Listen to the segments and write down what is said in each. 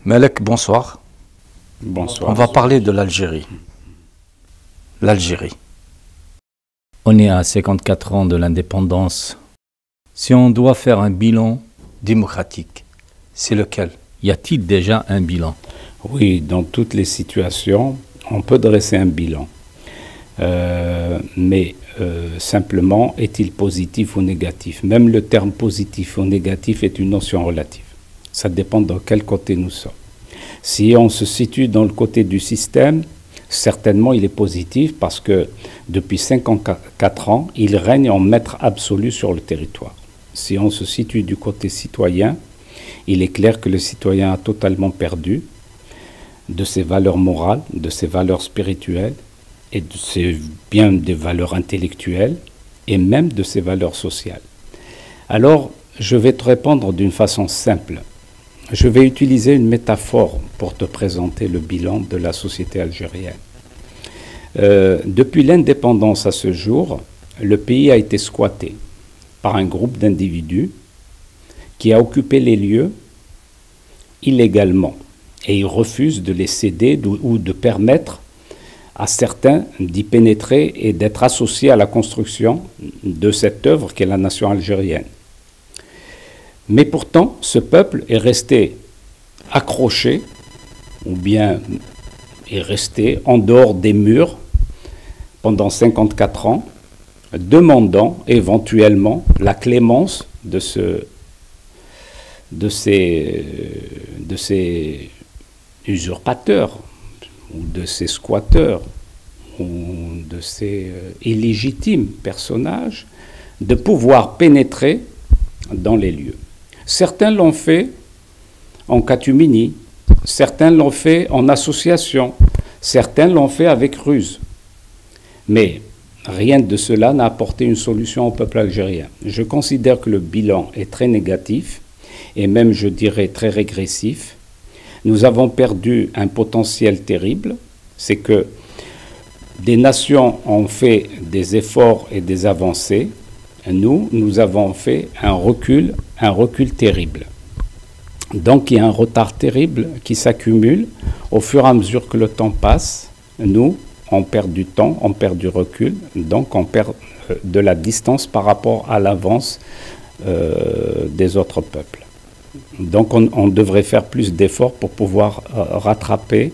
Malek, bonsoir. Bonsoir. On va parler de l'Algérie. L'Algérie. On est à 54 ans de l'indépendance. Si on doit faire un bilan démocratique, c'est lequel? Y a-t-il déjà un bilan? Oui, dans toutes les situations, on peut dresser un bilan. Mais simplement, est-il positif ou négatif? Même le terme positif ou négatif est une notion relative. Ça dépend dans quel côté nous sommes. Si on se situe dans le côté du système, certainement il est positif parce que depuis 54 ans, il règne en maître absolu sur le territoire. Si on se situe du côté citoyen, il est clair que le citoyen a totalement perdu de ses valeurs morales, de ses valeurs spirituelles, et bien des valeurs intellectuelles, et même de ses valeurs sociales. Alors, je vais te répondre d'une façon simple. Je vais utiliser une métaphore pour te présenter le bilan de la société algérienne. Depuis l'indépendance à ce jour, le pays a été squatté par un groupe d'individus qui a occupé les lieux illégalement et ils refusent de les céder ou de permettre à certains d'y pénétrer et d'être associés à la construction de cette œuvre qu'est la nation algérienne. Mais pourtant, ce peuple est resté accroché, ou bien est resté en dehors des murs pendant 54 ans, demandant éventuellement la clémence de ces usurpateurs, ou de ces squatteurs, ou de ces illégitimes personnages, de pouvoir pénétrer dans les lieux. Certains l'ont fait en catimini, certains l'ont fait en association, certains l'ont fait avec ruse. Mais rien de cela n'a apporté une solution au peuple algérien. Je considère que le bilan est très négatif et même, je dirais, très régressif. Nous avons perdu un potentiel terrible, c'est que des nations ont fait des efforts et des avancées. Nous avons fait un recul terrible. Donc il y a un retard terrible qui s'accumule au fur et à mesure que le temps passe. Nous, on perd du temps, on perd du recul, donc on perd de la distance par rapport à l'avance des autres peuples. Donc on devrait faire plus d'efforts pour pouvoir rattraper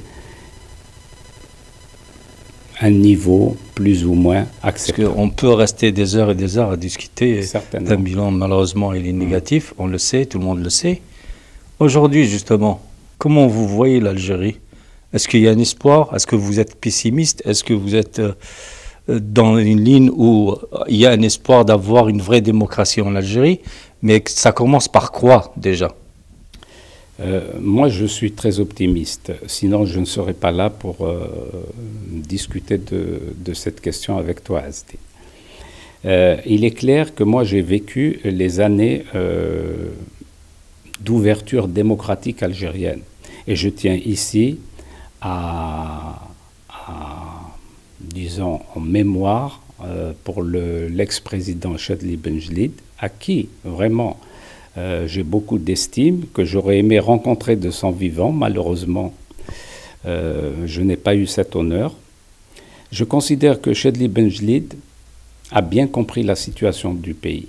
un niveau plus ou moins acceptable. Parce qu'on peut rester des heures et des heures à discuter d'un bilan, malheureusement, il est négatif, on le sait, tout le monde le sait. Aujourd'hui, justement, comment vous voyez l'Algérie? Est-ce qu'il y a un espoir? Est-ce que vous êtes pessimiste? Est-ce que vous êtes dans une ligne où il y a un espoir d'avoir une vraie démocratie en Algérie? Mais ça commence par quoi, déjà? Moi, je suis très optimiste. Sinon, je ne serais pas là pour discuter de cette question avec toi, Azdi. Il est clair que moi, j'ai vécu les années d'ouverture démocratique algérienne. Et je tiens ici disons, en mémoire pour l'ex-président Chadli Benjelid, à qui, vraiment, j'ai beaucoup d'estime, que j'aurais aimé rencontrer de son vivant. Malheureusement, je n'ai pas eu cet honneur. Je considère que Chadli Benjelid a bien compris la situation du pays.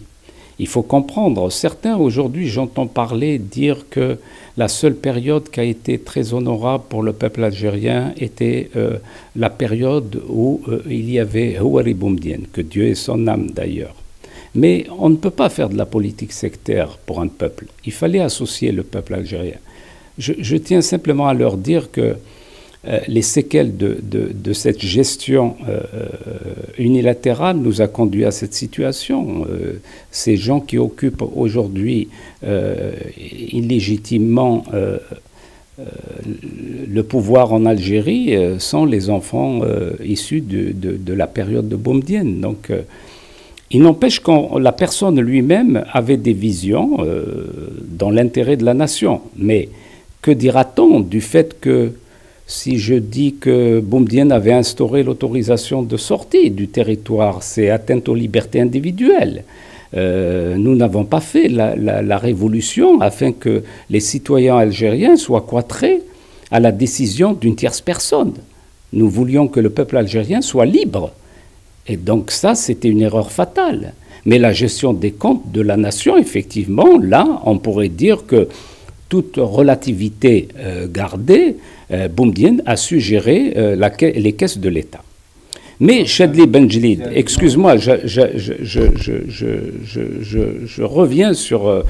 Il faut comprendre, certains aujourd'hui, j'entends parler, dire que la seule période qui a été très honorable pour le peuple algérien était la période où il y avait Houari Boumedienne, que Dieu ait son âme d'ailleurs. Mais on ne peut pas faire de la politique sectaire pour un peuple. Il fallait associer le peuple algérien. Je tiens simplement à leur dire que les séquelles de cette gestion unilatérale nous a conduit à cette situation. Ces gens qui occupent aujourd'hui illégitimement le pouvoir en Algérie sont les enfants issus de la période de Boumedienne. Donc, il n'empêche que la personne lui-même avait des visions dans l'intérêt de la nation. Mais que dira-t-on du fait que si je dis que Boumedienne avait instauré l'autorisation de sortie du territoire, c'est atteinte aux libertés individuelles. nous n'avons pas fait la révolution afin que les citoyens algériens soient cloîtrés à la décision d'une tierce personne. Nous voulions que le peuple algérien soit libre. Et donc ça, c'était une erreur fatale. Mais la gestion des comptes de la nation, effectivement, là, on pourrait dire que toute relativité gardée, Boumedienne a su gérer les caisses de l'État. Mais Chadli Benjelid, excuse-moi, je reviens sur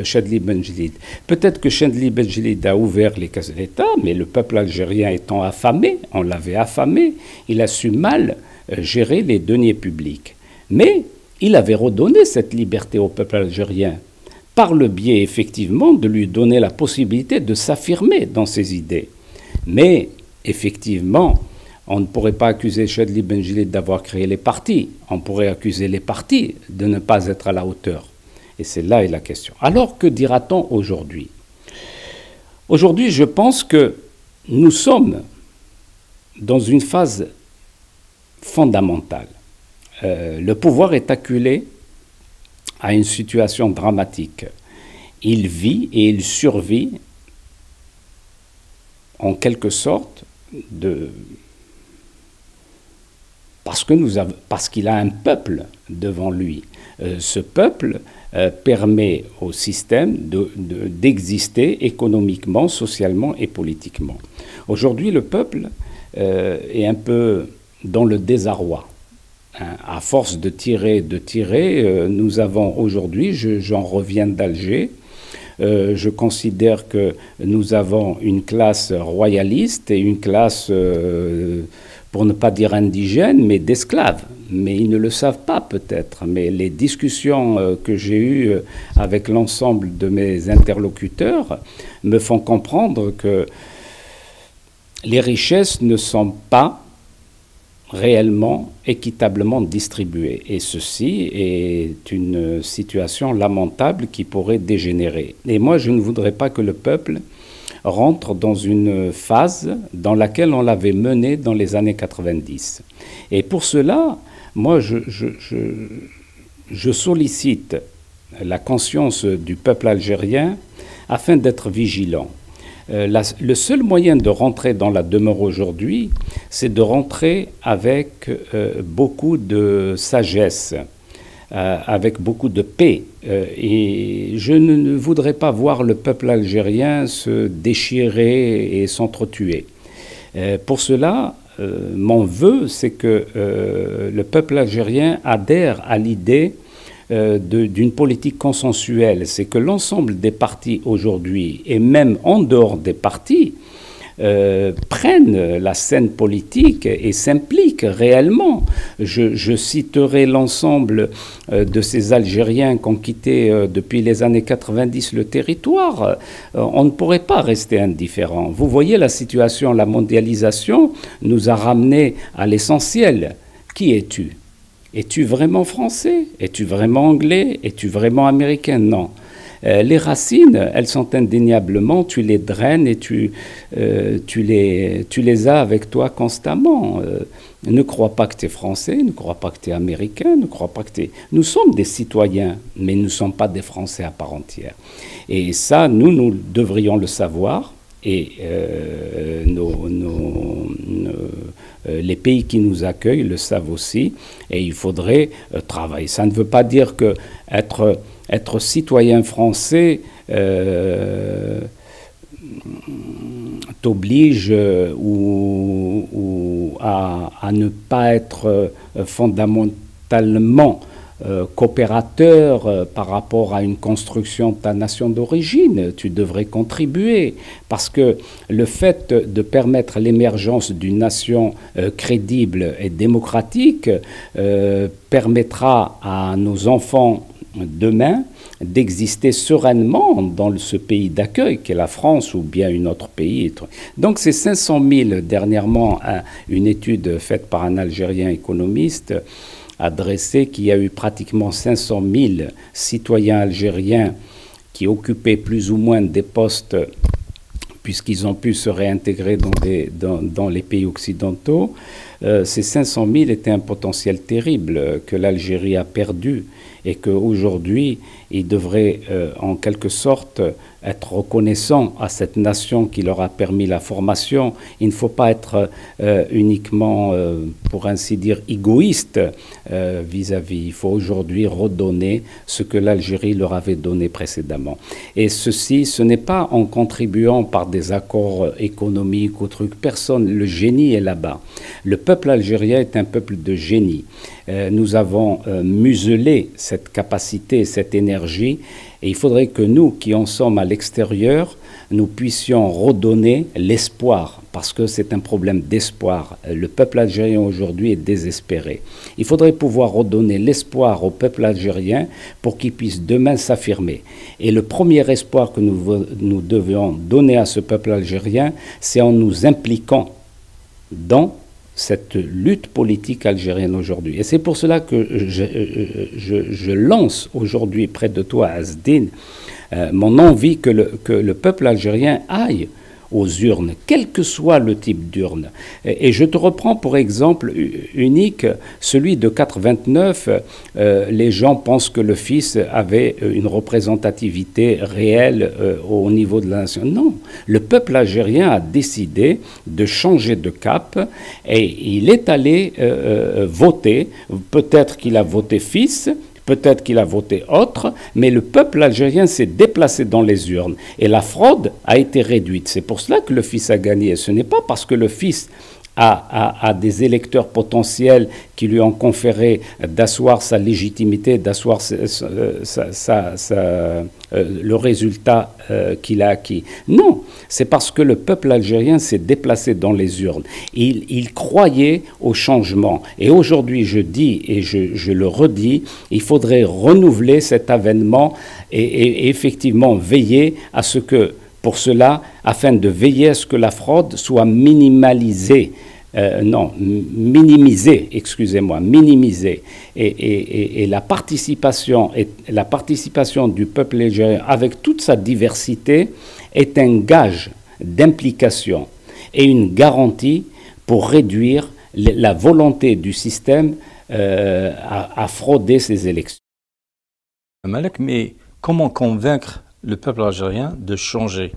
Chadli Benjelid. Peut-être que Chadli Benjelid a ouvert les caisses de l'État, mais le peuple algérien étant affamé, on l'avait affamé, il a su mal gérer les deniers publics. Mais il avait redonné cette liberté au peuple algérien, par le biais, effectivement, de lui donner la possibilité de s'affirmer dans ses idées. Mais, effectivement, on ne pourrait pas accuser Chadli Benjelid d'avoir créé les partis. On pourrait accuser les partis de ne pas être à la hauteur. Et c'est là la question. Alors, que dira-t-on aujourd'hui? Aujourd'hui, je pense que nous sommes dans une phase fondamentale. Le pouvoir est acculé à une situation dramatique. Il vit et il survit, en quelque sorte, parce qu'il a un peuple devant lui. Ce peuple permet au système d'exister économiquement, socialement et politiquement. Aujourd'hui, le peuple est un peu dans le désarroi. À force de tirer, nous avons aujourd'hui, j'en reviens d'Alger, je considère que nous avons une classe royaliste et une classe, pour ne pas dire indigène, mais d'esclaves. Mais ils ne le savent pas peut-être. Mais les discussions que j'ai eues avec l'ensemble de mes interlocuteurs me font comprendre que les richesses ne sont pas réellement, équitablement distribuées. Et ceci est une situation lamentable qui pourrait dégénérer. Et moi, je ne voudrais pas que le peuple rentre dans une phase dans laquelle on l'avait mené dans les années 90. Et pour cela, moi, je sollicite la conscience du peuple algérien afin d'être vigilant. Le seul moyen de rentrer dans la demeure aujourd'hui, c'est de rentrer avec beaucoup de sagesse, avec beaucoup de paix. Et je ne voudrais pas voir le peuple algérien se déchirer et s'entretuer. Pour cela, mon vœu, c'est que le peuple algérien adhère à l'idée d'une politique consensuelle. C'est que l'ensemble des partis aujourd'hui, et même en dehors des partis, prennent la scène politique et s'impliquent réellement. Je citerai l'ensemble de ces Algériens qui ont quitté depuis les années 90 le territoire. On ne pourrait pas rester indifférent. Vous voyez la situation, la mondialisation nous a ramenés à l'essentiel. Qui es-tu ? Es-tu vraiment français? Es-tu vraiment anglais? Es-tu vraiment américain? Non. Les racines, elles sont indéniablement, tu les draines et tu les as avec toi constamment. Ne crois pas que tu es français, ne crois pas que tu es américain, ne crois pas que tu es... Nous sommes des citoyens, mais nous ne sommes pas des Français à part entière. Et ça, nous devrions le savoir. Et les pays qui nous accueillent le savent aussi, et il faudrait travailler. Ça ne veut pas dire que être citoyen français t'oblige ou à ne pas être fondamentalement coopérateur par rapport à une construction de ta nation d'origine. Tu devrais contribuer parce que le fait de permettre l'émergence d'une nation crédible et démocratique permettra à nos enfants demain d'exister sereinement dans ce pays d'accueil qu'est la France ou bien un autre pays. Donc ces 500 000, dernièrement, une étude faite par un Algérien économiste a dressé qu'il y a eu pratiquement 500 000 citoyens algériens qui occupaient plus ou moins des postes puisqu'ils ont pu se réintégrer dans les pays occidentaux, ces 500 000 étaient un potentiel terrible que l'Algérie a perdu et qu'aujourd'hui, ils devraient en quelque sorte être reconnaissants à cette nation qui leur a permis la formation. Il ne faut pas être uniquement, pour ainsi dire, égoïste vis-à-vis. Il faut aujourd'hui redonner ce que l'Algérie leur avait donné précédemment. Et ceci, ce n'est pas en contribuant par des accords économiques ou trucs. Personne, le génie est là-bas. Le peuple algérien est un peuple de génie. Nous avons muselé cette capacité, cette énergie, et il faudrait que nous, qui en sommes à l'extérieur, nous puissions redonner l'espoir, parce que c'est un problème d'espoir. Le peuple algérien aujourd'hui est désespéré. Il faudrait pouvoir redonner l'espoir au peuple algérien pour qu'il puisse demain s'affirmer. Et le premier espoir que nous devions donner à ce peuple algérien, c'est en nous impliquant dans cette lutte politique algérienne aujourd'hui. Et c'est pour cela que je lance aujourd'hui près de toi, Azdine, mon envie que le peuple algérien aille aux urnes, quel que soit le type d'urne. Et je te reprends pour exemple unique celui de 89. Les gens pensent que le fils avait une représentativité réelle au niveau de la nation. Non, le peuple algérien a décidé de changer de cap et il est allé voter. Peut-être qu'il a voté fils, peut-être qu'il a voté autre, mais le peuple algérien s'est déplacé dans les urnes et la fraude a été réduite. C'est pour cela que le fils a gagné. Ce n'est pas parce que le fils a des électeurs potentiels qui lui ont conféré d'asseoir sa légitimité, d'asseoir le résultat qu'il a acquis. Non, c'est parce que le peuple algérien s'est déplacé dans les urnes. Il croyait au changement. Et aujourd'hui, je dis et je le redis, il faudrait renouveler cet avènement et effectivement veiller à ce que, pour cela, afin de veiller à ce que la fraude soit minimalisée. Minimisée, excusez-moi, minimisée. Et la participation du peuple algérien, avec toute sa diversité, est un gage d'implication et une garantie pour réduire la volonté du système à frauder ces élections. Malek, mais comment convaincre le peuple algérien de changer?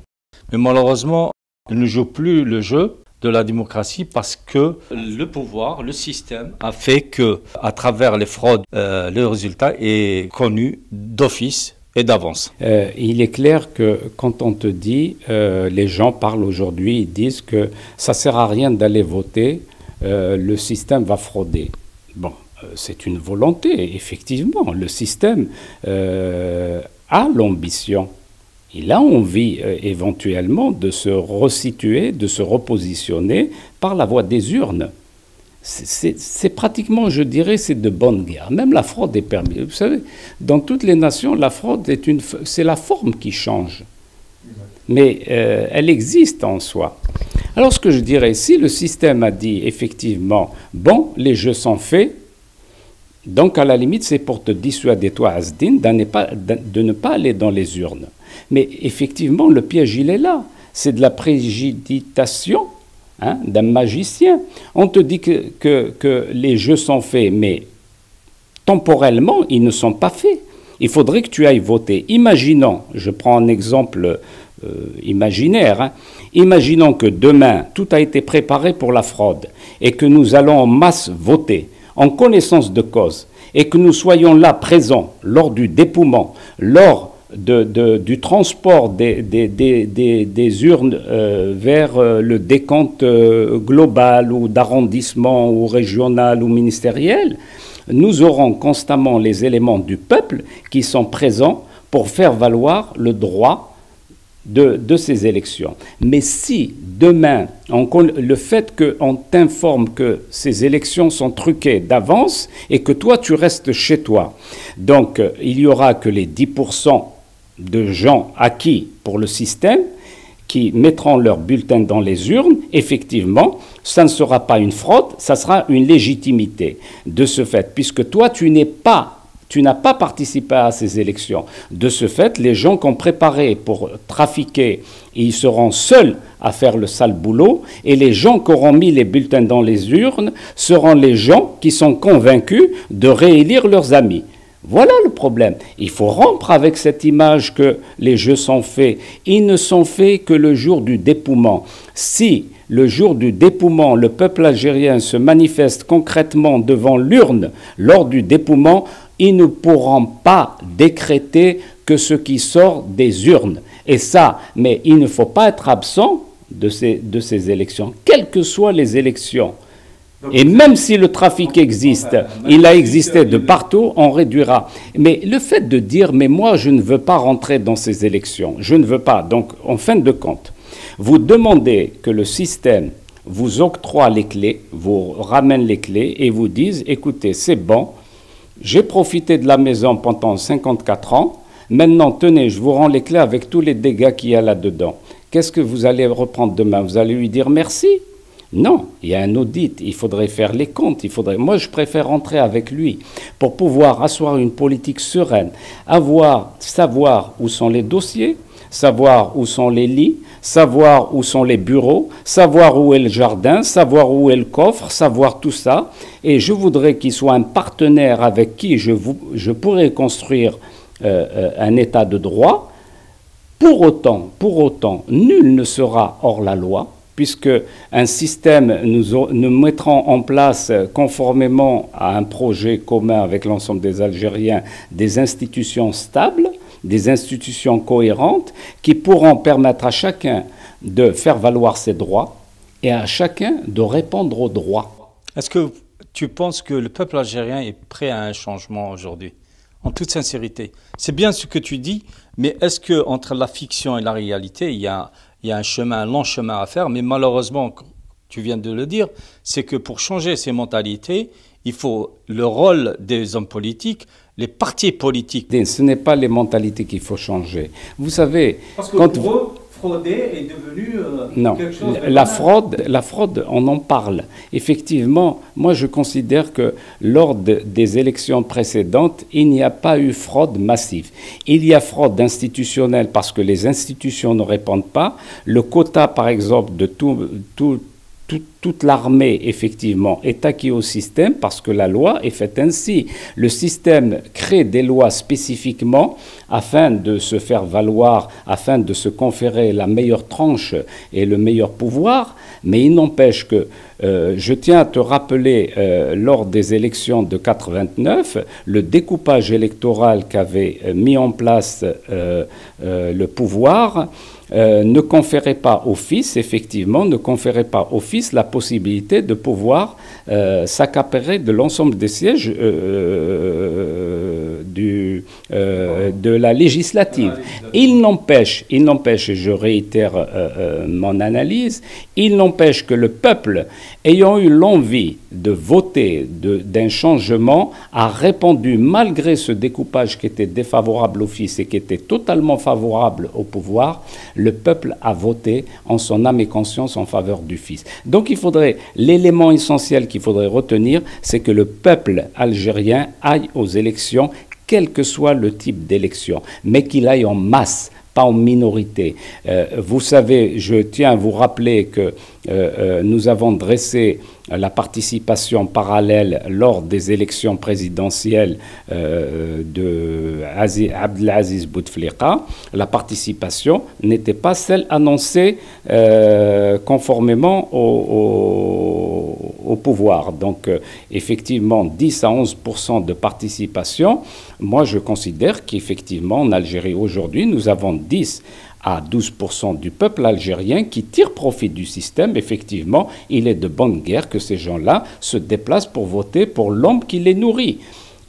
Mais malheureusement, il ne joue plus le jeu de la démocratie parce que le pouvoir, le système a fait que, à travers les fraudes, le résultat est connu d'office et d'avance. Il est clair que quand on te dit, les gens parlent aujourd'hui, ils disent que ça ne sert à rien d'aller voter, le système va frauder. Bon, c'est une volonté, effectivement. Le système a l'ambition. Il a envie éventuellement de se resituer, de se repositionner par la voie des urnes. C'est pratiquement, je dirais, c'est de bonne guerre. Même la fraude est permise. Vous savez, dans toutes les nations, la fraude c'est la forme qui change. Mais elle existe en soi. Alors ce que je dirais, si le système a dit effectivement, bon, les jeux sont faits, donc à la limite, c'est pour te dissuader, toi, Azdine, de ne pas aller dans les urnes. Mais effectivement, le piège, il est là. C'est de la préméditation d'un magicien. On te dit que les jeux sont faits, mais temporellement, ils ne sont pas faits. Il faudrait que tu ailles voter. Imaginons, je prends un exemple imaginaire, imaginons que demain, tout a été préparé pour la fraude et que nous allons en masse voter, en connaissance de cause, et que nous soyons là présents lors du dépouillement, lors du transport des urnes vers le décompte global ou d'arrondissement ou régional ou ministériel, nous aurons constamment les éléments du peuple qui sont présents pour faire valoir le droit de ces élections. Mais si demain, le fait qu'on t'informe que ces élections sont truquées d'avance et que toi tu restes chez toi, donc il y aura que les 10% de gens acquis pour le système qui mettront leur bulletin dans les urnes, effectivement, ça ne sera pas une fraude, ça sera une légitimité de ce fait, puisque toi, tu n'es pas Tu n'as pas participé à ces élections. De ce fait, les gens qui ont préparé pour trafiquer, ils seront seuls à faire le sale boulot, et les gens qui auront mis les bulletins dans les urnes seront les gens qui sont convaincus de réélire leurs amis. Voilà le problème. Il faut rompre avec cette image que les jeux sont faits. Ils ne sont faits que le jour du dépouillement. Si le jour du dépouillement, le peuple algérien se manifeste concrètement devant l'urne lors du dépouillement, ils ne pourront pas décréter que ce qui sort des urnes. Et ça, mais il ne faut pas être absent de ces élections, quelles que soient les élections. Et même si le trafic existe, il a existé de partout, on réduira. Mais le fait de dire, mais moi je ne veux pas rentrer dans ces élections, je ne veux pas, donc en fin de compte, vous demandez que le système vous octroie les clés, vous ramène les clés et vous dise, écoutez, c'est bon, j'ai profité de la maison pendant 54 ans, maintenant tenez, je vous rends les clés avec tous les dégâts qu'il y a là-dedans. Qu'est-ce que vous allez reprendre demain? Vous allez lui dire merci? Non, il y a un audit, il faudrait faire les comptes, moi je préfère rentrer avec lui pour pouvoir asseoir une politique sereine, savoir où sont les dossiers, savoir où sont les lits, savoir où sont les bureaux, savoir où est le jardin, savoir où est le coffre, savoir tout ça. Et je voudrais qu'il soit un partenaire avec qui je pourrais construire un état de droit. Pour autant, nul ne sera hors la loi, puisque un système, nous mettrons en place, conformément à un projet commun avec l'ensemble des Algériens, des institutions stables, des institutions cohérentes, qui pourront permettre à chacun de faire valoir ses droits et à chacun de répondre aux droits. Est-ce que tu penses que le peuple algérien est prêt à un changement aujourd'hui? En toute sincérité. C'est bien ce que tu dis, mais est-ce qu'entre la fiction et la réalité, il y a un long chemin à faire, mais malheureusement, tu viens de le dire, c'est que pour changer ces mentalités, il faut le rôle des hommes politiques, les partis politiques. Ce n'est pas les mentalités qu'il faut changer. Vous savez, parce que pour eux, frauder est devenu quelque chose de la fraude, on en parle. Effectivement, moi je considère que lors des élections précédentes, il n'y a pas eu fraude massive. Il y a fraude institutionnelle parce que les institutions ne répondent pas. Le quota, par exemple, de toute l'armée, effectivement, est acquis au système parce que la loi est faite ainsi. Le système crée des lois spécifiquement afin de se faire valoir, afin de se conférer la meilleure tranche et le meilleur pouvoir, mais il n'empêche que, je tiens à te rappeler, lors des élections de 89, le découpage électoral qu'avait mis en place le pouvoir, ne conférait pas au fils, effectivement, ne conférait pas au fils la possibilité de pouvoir s'accaparer de l'ensemble des sièges de la législative. Il n'empêche, et je réitère mon analyse, il n'empêche que le peuple, ayant eu l'envie de voter d'un changement, a répondu, malgré ce découpage qui était défavorable au fils et qui était totalement favorable au pouvoir, le peuple a voté en son âme et conscience en faveur du fils. Donc l'élément essentiel qu'il faudrait retenir, c'est que le peuple algérien aille aux élections, quel que soit le type d'élection, mais qu'il aille en masse, pas en minorité. Vous savez, je tiens à vous rappeler que nous avons dressé la participation parallèle lors des élections présidentielles de Abdelaziz Bouteflika. La participation n'était pas celle annoncée conformément au pouvoir. Donc, effectivement, 10 à 11% de participation. Moi, je considère qu'effectivement, en Algérie aujourd'hui, nous avons 10 à 12% du peuple algérien qui tire profit du système. Effectivement, il est de bonne guerre que ces gens-là se déplacent pour voter pour l'homme qui les nourrit.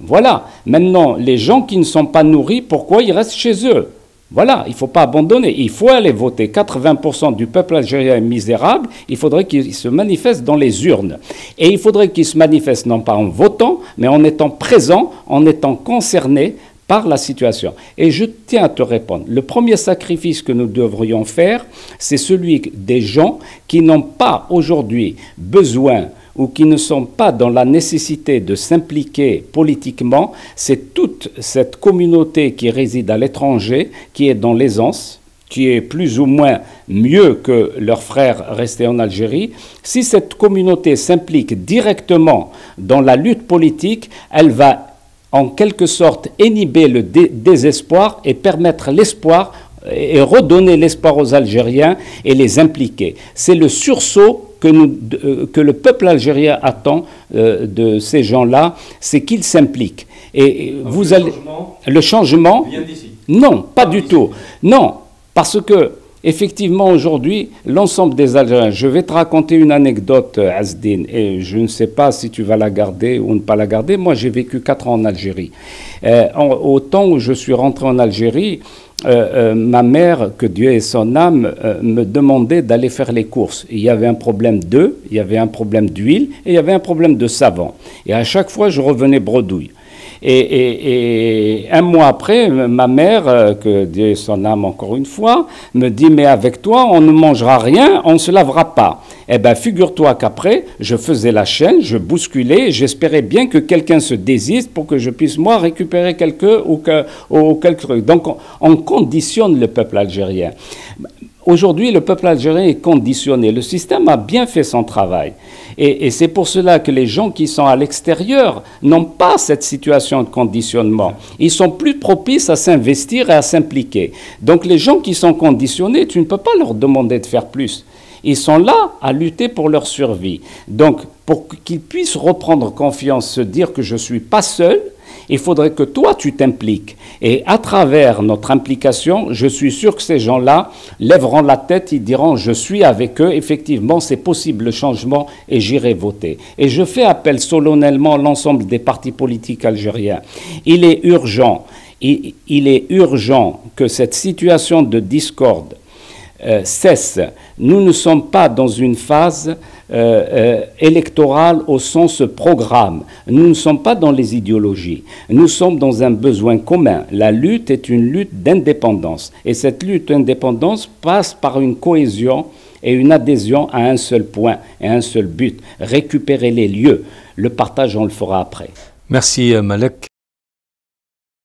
Voilà. Maintenant, les gens qui ne sont pas nourris, pourquoi ils restent chez eux? Voilà, il ne faut pas abandonner. Il faut aller voter. 80% du peuple algérien est misérable. Il faudrait qu'il se manifeste dans les urnes. Et il faudrait qu'il se manifeste non pas en votant, mais en étant présent, en étant concerné par la situation. Et je tiens à te répondre. Le premier sacrifice que nous devrions faire, c'est celui des gens qui n'ont pas aujourd'hui besoin ou qui ne sont pas dans la nécessité de s'impliquer politiquement, c'est toute cette communauté qui réside à l'étranger, qui est dans l'aisance, qui est plus ou moins mieux que leurs frères restés en Algérie. Si cette communauté s'implique directement dans la lutte politique, elle va en quelque sorte inhiber le désespoir et permettre l'espoir et redonner l'espoir aux Algériens et les impliquer. C'est le sursaut que le peuple algérien attend de ces gens-là, c'est qu'ils s'impliquent. Et vous allez... Le changement vient d'ici. Non, pas du tout. Non, parce que effectivement, aujourd'hui, l'ensemble des Algériens... Je vais te raconter une anecdote, Azdine, et je ne sais pas si tu vas la garder ou ne pas la garder. Moi, j'ai vécu 4 ans en Algérie. Au temps où je suis rentré en Algérie, ma mère, que Dieu ait son âme, me demandait d'aller faire les courses. Il y avait un problème d'œufs, il y avait un problème d'huile, et il y avait un problème de savon. Et à chaque fois, je revenais bredouille. Et un mois après, ma mère, que Dieu ait son âme encore une fois, me dit « Mais avec toi, on ne mangera rien, on ne se lavera pas. » Eh bien, figure-toi qu'après, je faisais la chaîne, je bousculais, j'espérais bien que quelqu'un se désiste pour que je puisse, moi, récupérer quelques trucs. Donc, on conditionne le peuple algérien. Aujourd'hui, le peuple algérien est conditionné. Le système a bien fait son travail. Et c'est pour cela que les gens qui sont à l'extérieur n'ont pas cette situation de conditionnement. Ils sont plus propices à s'investir et à s'impliquer. Donc les gens qui sont conditionnés, tu ne peux pas leur demander de faire plus. Ils sont là à lutter pour leur survie. Donc pour qu'ils puissent reprendre confiance, se dire que je ne suis pas seul, il faudrait que toi, tu t'impliques. Et à travers notre implication, je suis sûr que ces gens-là lèveront la tête, ils diront « je suis avec eux, effectivement, c'est possible le changement et j'irai voter ». Et je fais appel solennellement à l'ensemble des partis politiques algériens. Il est urgent que cette situation de discorde cesse. Nous ne sommes pas dans une phase électorale au sens programme. Nous ne sommes pas dans les idéologies. Nous sommes dans un besoin commun. La lutte est une lutte d'indépendance. Et cette lutte d'indépendance passe par une cohésion et une adhésion à un seul point et un seul but. Récupérer les lieux. Le partage, on le fera après. Merci Malek.